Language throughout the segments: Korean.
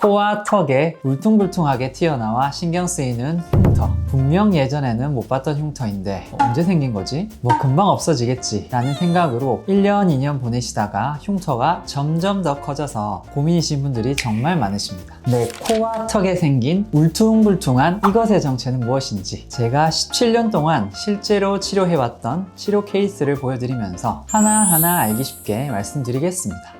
코와 턱에 울퉁불퉁하게 튀어나와 신경 쓰이는 흉터. 분명 예전에는 못 봤던 흉터인데 언제 생긴 거지? 뭐 금방 없어지겠지 라는 생각으로 1년, 2년 보내시다가 흉터가 점점 더 커져서 고민이신 분들이 정말 많으십니다. 네, 코와 턱에 생긴 울퉁불퉁한 이것의 정체는 무엇인지 제가 17년 동안 실제로 치료해왔던 치료 케이스를 보여드리면서 하나하나 알기 쉽게 말씀드리겠습니다.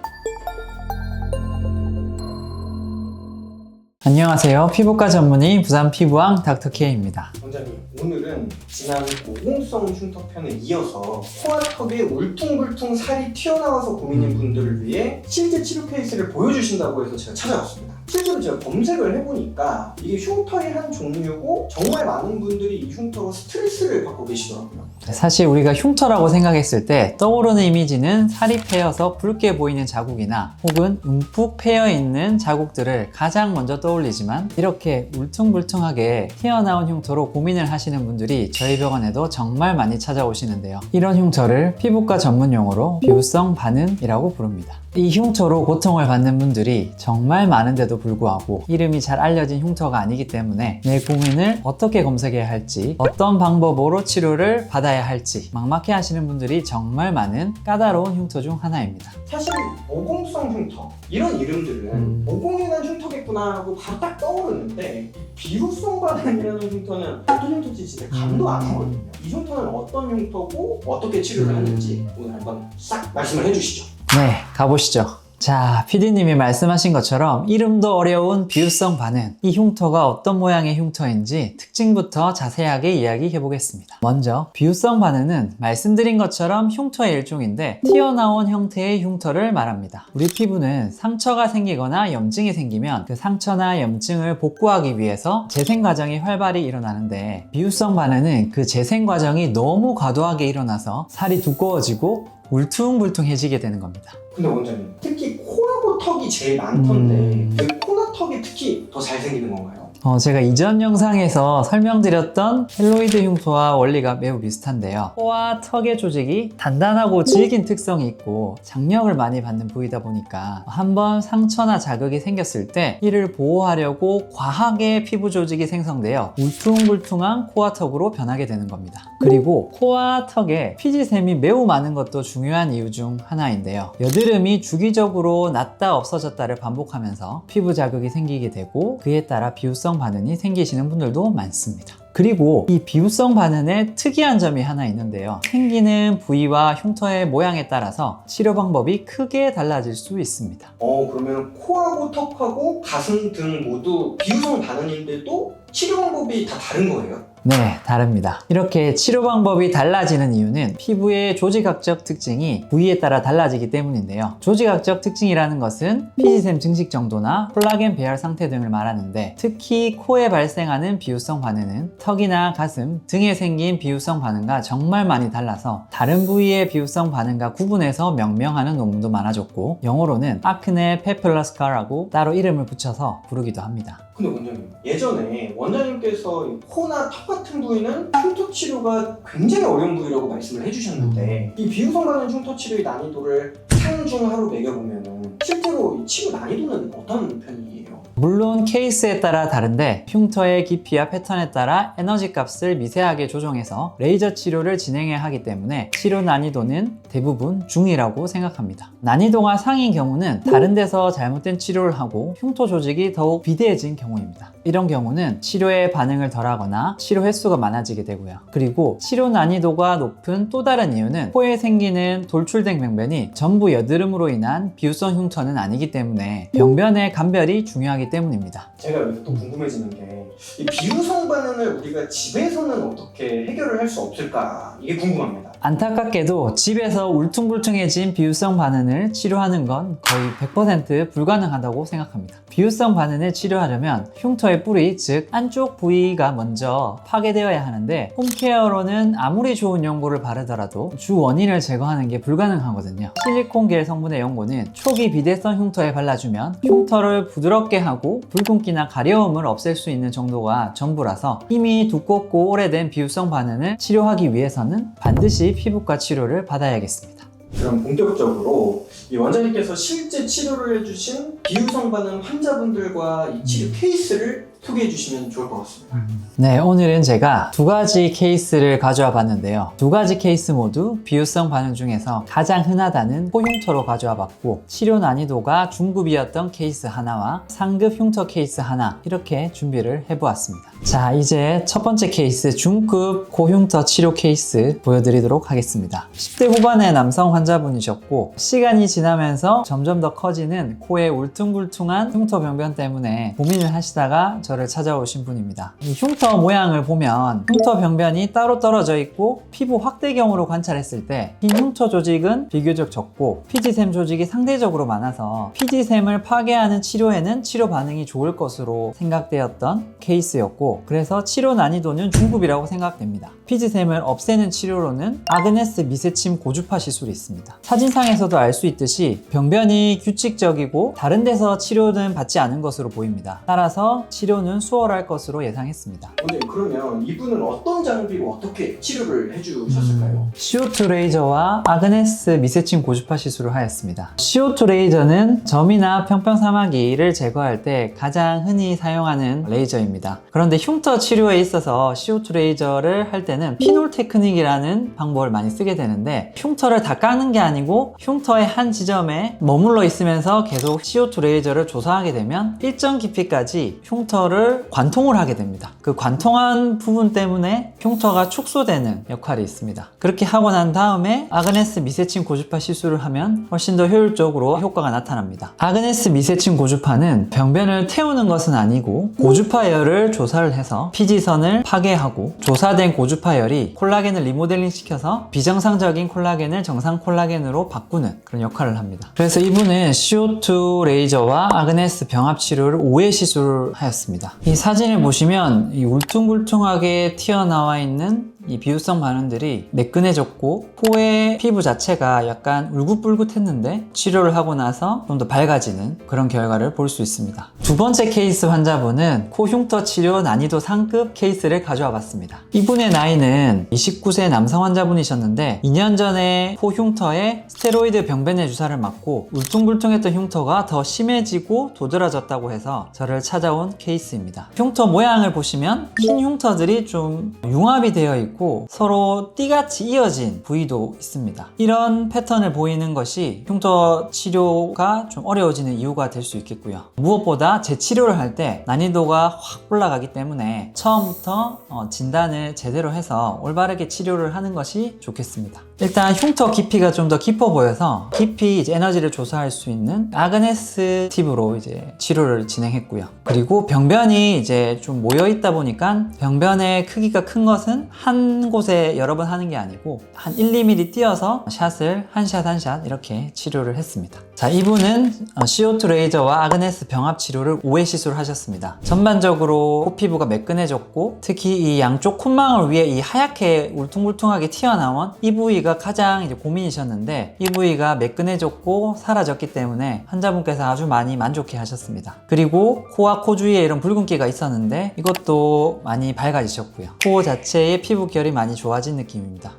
안녕하세요. 피부과 전문의 부산 피부왕 닥터 K입니다. 원장님, 오늘은 지난 모공성 흉터 편에 이어서 코와 턱에 울퉁불퉁 살이 튀어나와서 고민인 분들을 위해 실제 치료 케이스를 보여주신다고 해서 제가 찾아왔습니다. 실제로 제가 검색을 해보니까 이게 흉터의 한 종류고 정말 많은 분들이 이 흉터로 스트레스를 받고 계시더라고요. 사실 우리가 흉터라고 생각했을 때 떠오르는 이미지는 살이 패여서 붉게 보이는 자국이나 혹은 움푹 패여 있는 자국들을 가장 먼저 떠올리지만 이렇게 울퉁불퉁하게 튀어나온 흉터로 고민을 하시는 분들이 저희 병원에도 정말 많이 찾아오시는데요. 이런 흉터를 피부과 전문 용어로 비우성 반응이라고 부릅니다. 이 흉터로 고통을 받는 분들이 정말 많은데도 불구하고 이름이 잘 알려진 흉터가 아니기 때문에 내 고민을 어떻게 검색해야 할지, 어떤 방법으로 치료를 받아야 할지 막막해 하시는 분들이 정말 많은 까다로운 흉터 중 하나입니다. 사실 모공성 흉터 이런 이름들은 모공에 난 흉터겠구나 하고 바로 딱 떠오르는데 비루성 반응이라는 흉터는 어떤 흉터인지 진짜 감도 안 오거든요. 이 흉터는 어떤 흉터고 어떻게 치료를 하는지 오늘 한번 싹 말씀을 해주시죠. 네, 가보시죠. 자, PD님이 말씀하신 것처럼 이름도 어려운 비유성 반응. 이 흉터가 어떤 모양의 흉터인지 특징부터 자세하게 이야기해 보겠습니다. 먼저 비유성 반응은 말씀드린 것처럼 흉터의 일종인데 튀어나온 형태의 흉터를 말합니다. 우리 피부는 상처가 생기거나 염증이 생기면 그 상처나 염증을 복구하기 위해서 재생 과정이 활발히 일어나는데 비유성 반응은 그 재생 과정이 너무 과도하게 일어나서 살이 두꺼워지고 울퉁불퉁해지게 되는 겁니다. 근데 원장님, 특히 코하고 턱이 제일 많던데 왜 코나 턱이 특히 더 잘 생기는 건가요? 제가 이전 영상에서 설명드렸던 켈로이드 흉터와 원리가 매우 비슷한데요. 코와 턱의 조직이 단단하고 질긴 특성이 있고 장력을 많이 받는 부위다 보니까 한번 상처나 자극이 생겼을 때 이를 보호하려고 과하게 피부 조직이 생성되어 울퉁불퉁한 코와 턱으로 변하게 되는 겁니다. 그리고 코와 턱에 피지샘이 매우 많은 것도 중요한 이유 중 하나인데요. 여드름이 주기적으로 났다 없어졌다를 반복하면서 피부 자극이 생기게 되고 그에 따라 비우성 반응이 생기시는 분들도 많습니다. 그리고 이 비우성 반응에 특이한 점이 하나 있는데요. 생기는 부위와 흉터의 모양에 따라서 치료 방법이 크게 달라질 수 있습니다. 그러면 코하고 턱하고 가슴 등 모두 비우성 반응인데도 치료 방법이 다 다른 거예요? 네, 다릅니다. 이렇게 치료 방법이 달라지는 이유는 피부의 조직학적 특징이 부위에 따라 달라지기 때문인데요. 조직학적 특징이라는 것은 피지샘 증식 정도나 콜라겐 배열 상태 등을 말하는데 특히 코에 발생하는 비유성 반응은 턱이나 가슴 등에 생긴 비유성 반응과 정말 많이 달라서 다른 부위의 비유성 반응과 구분해서 명명하는 논문도 많아졌고 영어로는 아크네 페플러스카라고 따로 이름을 붙여서 부르기도 합니다. 근데 원장님, 예전에 원장님께서 코나 턱 같은 부위는 흉터 치료가 굉장히 어려운 부위라고 말씀을 해주셨는데 이 비우성 반응 흉터 치료의 난이도를 상중하로 매겨보면 실제로 이 치료 난이도는 어떤 편이에요? 물론 케이스에 따라 다른데 흉터의 깊이와 패턴에 따라 에너지 값을 미세하게 조정해서 레이저 치료를 진행해야 하기 때문에 치료 난이도는 대부분 중이라고 생각합니다. 난이도가 상인 경우는 다른 데서 잘못된 치료를 하고 흉터 조직이 더욱 비대해진 경우입니다. 이런 경우는 치료에 반응을 덜하거나 치료 횟수가 많아지게 되고요. 그리고 치료 난이도가 높은 또 다른 이유는 코에 생기는 돌출된 병변이 전부 여드름으로 인한 비우성 흉터는 아니기 때문에 병변의 감별이 중요하기 때문입니다. 제가 여기서 또 궁금해지는 게 이 비우성 반응을 우리가 집에서는 어떻게 해결을 할 수 없을까 이게 궁금합니다. 안타깝게도 집에서 울퉁불퉁해진 비유성 반응을 치료하는 건 거의 100% 불가능하다고 생각합니다. 비유성 반응을 치료하려면 흉터의 뿌리, 즉 안쪽 부위가 먼저 파괴되어야 하는데 홈케어로는 아무리 좋은 연고를 바르더라도 주 원인을 제거하는 게 불가능하거든요. 실리콘겔 성분의 연고는 초기 비대성 흉터에 발라주면 흉터를 부드럽게 하고 붉은기나 가려움을 없앨 수 있는 정도가 전부라서 이미 두껍고 오래된 비유성 반응을 치료하기 위해서는 반드시 피부과 치료를 받아야겠습니다. 그럼 본격적으로 이 원장님께서 실제 치료를 해주신 비유성 반응 환자분들과 이 치료 케이스를 소개해 주시면 좋을 것 같습니다. 네, 오늘은 제가 두 가지 케이스를 가져와 봤는데요. 두 가지 케이스 모두 비유성 반응 중에서 가장 흔하다는 코흉터로 가져와 봤고, 치료 난이도가 중급이었던 케이스 하나와 상급 흉터 케이스 하나, 이렇게 준비를 해보았습니다. 자, 이제 첫 번째 케이스 중급 코흉터 치료 케이스 보여드리도록 하겠습니다. 10대 후반의 남성 환자분이셨고, 시간이 지나면서 점점 더 커지는 코의 울퉁불퉁한 흉터 병변 때문에 고민을 하시다가 저를 찾아오신 분입니다. 이 흉터 모양을 보면 흉터 병변이 따로 떨어져 있고, 피부 확대경으로 관찰했을 때 흰 흉터 조직은 비교적 적고 피지샘 조직이 상대적으로 많아서 피지샘을 파괴하는 치료에는 치료 반응이 좋을 것으로 생각되었던 케이스였고, 그래서 치료 난이도는 중급이라고 생각됩니다. 피지샘을 없애는 치료로는 아그네스 미세침 고주파 시술이 있습니다. 사진상에서도 알 수 있듯이 병변이 규칙적이고 다른 데서 치료는 받지 않은 것으로 보입니다. 따라서 치료는 수월할 것으로 예상했습니다. 원장님, 그러면 이분은 어떤 장비로 어떻게 치료를 해주셨을까요? CO2 레이저와 아그네스 미세침 고주파 시술을 하였습니다. CO2 레이저는 점이나 평평사마귀를 제거할 때 가장 흔히 사용하는 레이저입니다. 그런데 흉터 치료에 있어서 CO2 레이저를 할 때는 피놀 테크닉이라는 방법을 많이 쓰게 되는데, 흉터를 다 깎는 게 아니고 흉터의 한 지점에 머물러 있으면서 계속 CO2 레이저를 조사하게 되면 일정 깊이까지 흉터를 관통을 하게 됩니다. 그 관통한 부분 때문에 흉터가 축소되는 역할이 있습니다. 그렇게 하고 난 다음에 아그네스 미세침 고주파 시술을 하면 훨씬 더 효율적으로 효과가 나타납니다. 아그네스 미세침 고주파는 병변을 태우는 것은 아니고 고주파열을 조사를 해서 피지선을 파괴하고, 조사된 고주파열이 콜라겐을 리모델링 시켜서 비정상적인 콜라겐을 정상 콜라겐으로 바꾸는 그런 역할을 합니다. 그래서 이분은 CO2 레이저와 아그네스 병합 치료를 5회 시술을 하였습니다. 이 사진을 보시면 이 울퉁불퉁하게 튀어나와 있는 이 비유성 반응들이 매끈해졌고, 코의 피부 자체가 약간 울긋불긋했는데 치료를 하고 나서 좀 더 밝아지는 그런 결과를 볼 수 있습니다. 두 번째 케이스 환자분은 코 흉터 치료 난이도 상급 케이스를 가져와 봤습니다. 이분의 나이는 29세 남성 환자분이셨는데 2년 전에 코 흉터에 스테로이드 병변의 주사를 맞고 울퉁불퉁했던 흉터가 더 심해지고 도드라졌다고 해서 저를 찾아온 케이스입니다. 흉터 모양을 보시면 흰 흉터들이 좀 융합이 되어 있고 서로 띠같이 이어진 부위도 있습니다. 이런 패턴을 보이는 것이 흉터 치료가 좀 어려워지는 이유가 될 수 있겠고요. 무엇보다 재치료를 할 때 난이도가 확 올라가기 때문에 처음부터 진단을 제대로 해서 올바르게 치료를 하는 것이 좋겠습니다. 일단 흉터 깊이가 좀 더 깊어 보여서 깊이 이제 에너지를 조사할 수 있는 아그네스 팁으로 이제 치료를 진행했고요. 그리고 병변이 이제 좀 모여 있다 보니까 병변의 크기가 큰 것은 한 곳에 여러 번 하는 게 아니고 한 1, 2mm 띄어서 샷을 한 샷 한 샷 이렇게 치료를 했습니다. 자, 이분은 CO2 레이저와 아그네스 병합 치료를 5회 시술을 하셨습니다. 전반적으로 코 피부가 매끈해졌고, 특히 이 양쪽 콧망울 위에 이 하얗게 울퉁불퉁하게 튀어나온 이 부위가 가장 이제 고민이셨는데, 이 부위가 매끈해졌고 사라졌기 때문에 환자분께서 아주 많이 만족해 하셨습니다. 그리고 코와 코 주위에 이런 붉은기가 있었는데 이것도 많이 밝아지셨고요. 코 자체의 피부 결이 많이 좋아진 느낌입니다.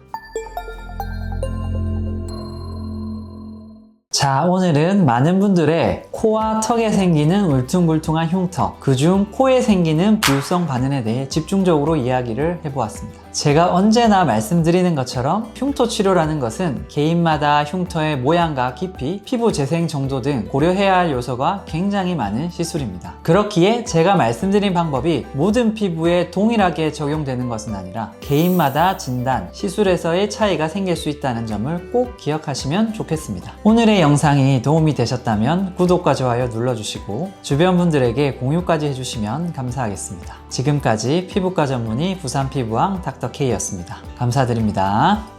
자, 오늘은 많은 분들의 코와 턱에 생기는 울퉁불퉁한 흉터, 그중 코에 생기는 비유성 반응에 대해 집중적으로 이야기를 해보았습니다. 제가 언제나 말씀드리는 것처럼 흉터 치료라는 것은 개인마다 흉터의 모양과 깊이, 피부 재생 정도 등 고려해야 할 요소가 굉장히 많은 시술입니다. 그렇기에 제가 말씀드린 방법이 모든 피부에 동일하게 적용되는 것은 아니라 개인마다 진단, 시술에서의 차이가 생길 수 있다는 점을 꼭 기억하시면 좋겠습니다. 오늘의 영상이 도움이 되셨다면 구독과 좋아요 눌러주시고 주변 분들에게 공유까지 해주시면 감사하겠습니다. 지금까지 피부과 전문의 부산피부왕 닥터 K였습니다. 감사드립니다.